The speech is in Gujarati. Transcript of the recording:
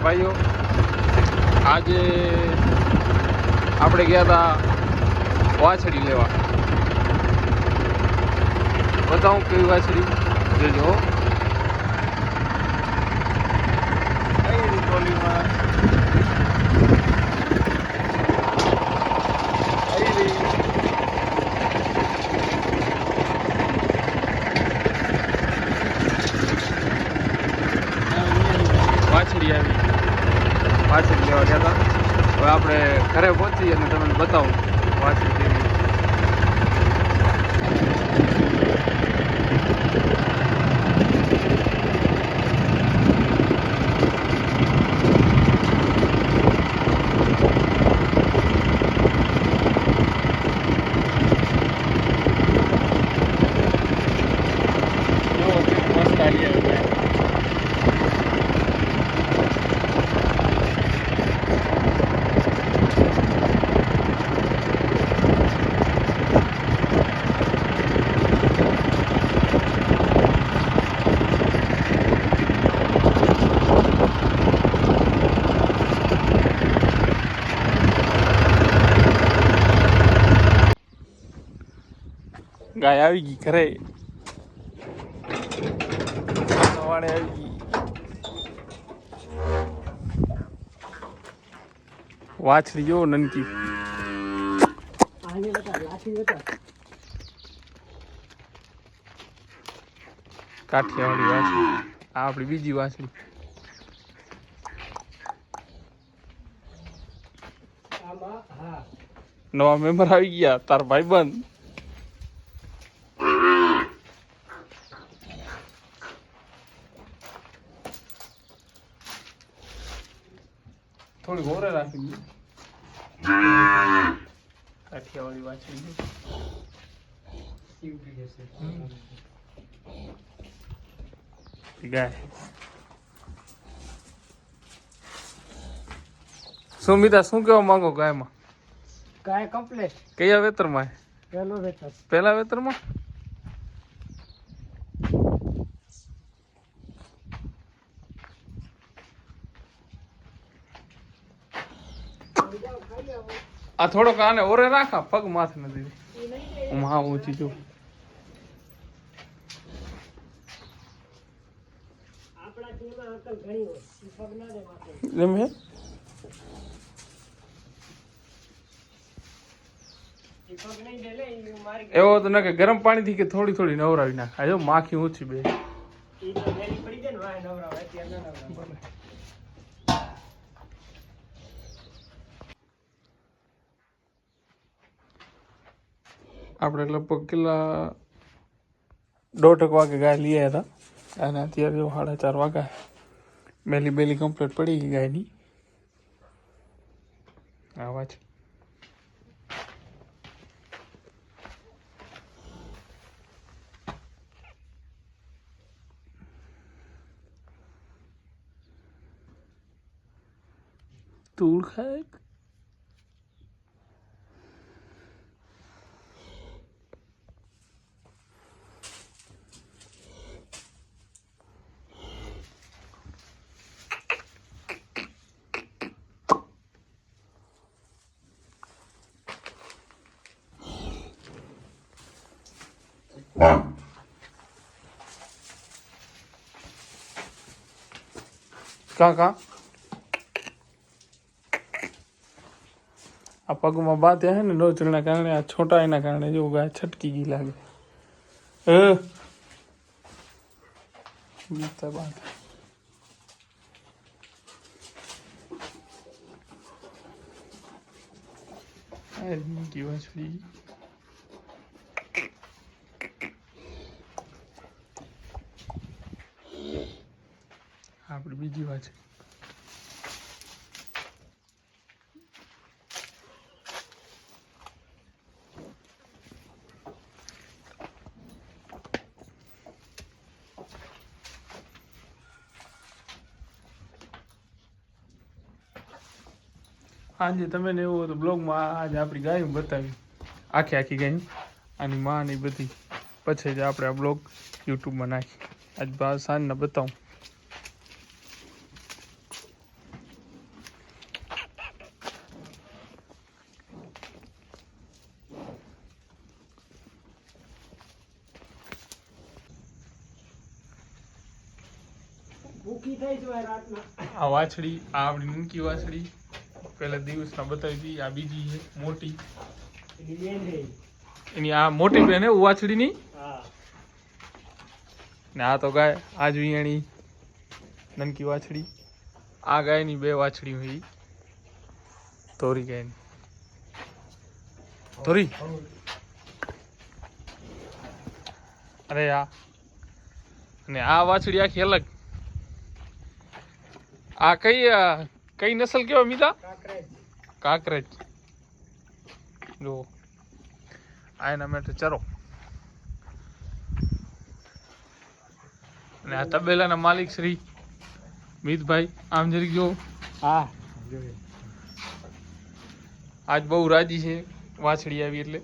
ભાઈઓ, આજે આપણે ગયા હતા વાછડી લેવા. બતાવું કેવી વાછડી જોજો. ટ્રોલીમાં વાછડી આવી. વાછડી લેવા ગયા હતા. હવે આપણે ઘરે પહોંચી અને તમને બતાવું વાછડી કેવી. ગાય આવી ગઈ ઘરે. સવારે આવી ગઈ વાછડી જો નનકી. કાઠિયાવાડી વાછડી. આ આપણી બીજી વાછડી. નવા મેમ્બર આવી ગયા. તાર ભાઈબંધ થોડી ઘોરે રાખી દીધી. કાઠિયાવાડી વાછડી ગાય. સુમિતા, શું કહેવા માંગો ગાયમાં? ગાય કમ્પ્લીટ. કયા વેતરમાં? પહેલો વેતર. પહેલા વેતરમાં. આ થોડોક આને ઓરે રાખા, પગ માથે નથી. હું હા ઊંચી છું. એમ હે? એવો તો ના કે ગરમ પાણી થી કે થોડી થોડી નવરાવી નાખ. આ જો માખી ઊંચી બે. આપણે લગભગ કેટલા 1:30 વાગે ગાય લઈ આવ્યા હતા અને અત્યારે જો 4:30 વાગ્યા. બેલી કમ્પ્લીટ પડી ગઈ ગાયની. આવા છે. ધૂળ ખાય. કા આ પગમાં બાંધ્યા હે ને નોચલના કારણે, આ છોટા એના કારણે જો ગાય છટકી ગઈ લાગે. બાંધ વાછડી. આપડી બીજી વાત છે. આજે તમે ને એવું હતું બ્લોગમાં આજે આપણી ગાયું બતાવી, આખી ગાયું આની માં ને બધી. પછી જ આપણે આ બ્લોગ યુટ્યુબમાં નાખી. આજ સાંજના બતાવું. ભૂખી થઈ છે રાતના. આ વાછડી આ આપણી નનકી વાછડી પહેલા દિવસના બતાવી હતી. આ બીજી છે મોટી, એની બેન છે. એની આ મોટી બેન હે વાછડીની. હા. ને આ તો ગાય આ જોઈ એની નનકી વાછડી. આ ગાયની બે વાછડી હોય ધોરી ગાયની ધોરી. અરે આ અને આ વાછડી આખી અલગ. આ કઈ નસલ કેવા મીતા? કાકરેજ. કાકરેજ. જો આ એના માટે ચરો. અને આ તબેલાના માલિક શ્રી મિતભાઈ આમ જરીક જો. હા. આજ બહુ રાજી છે વાછડી આવી એટલે.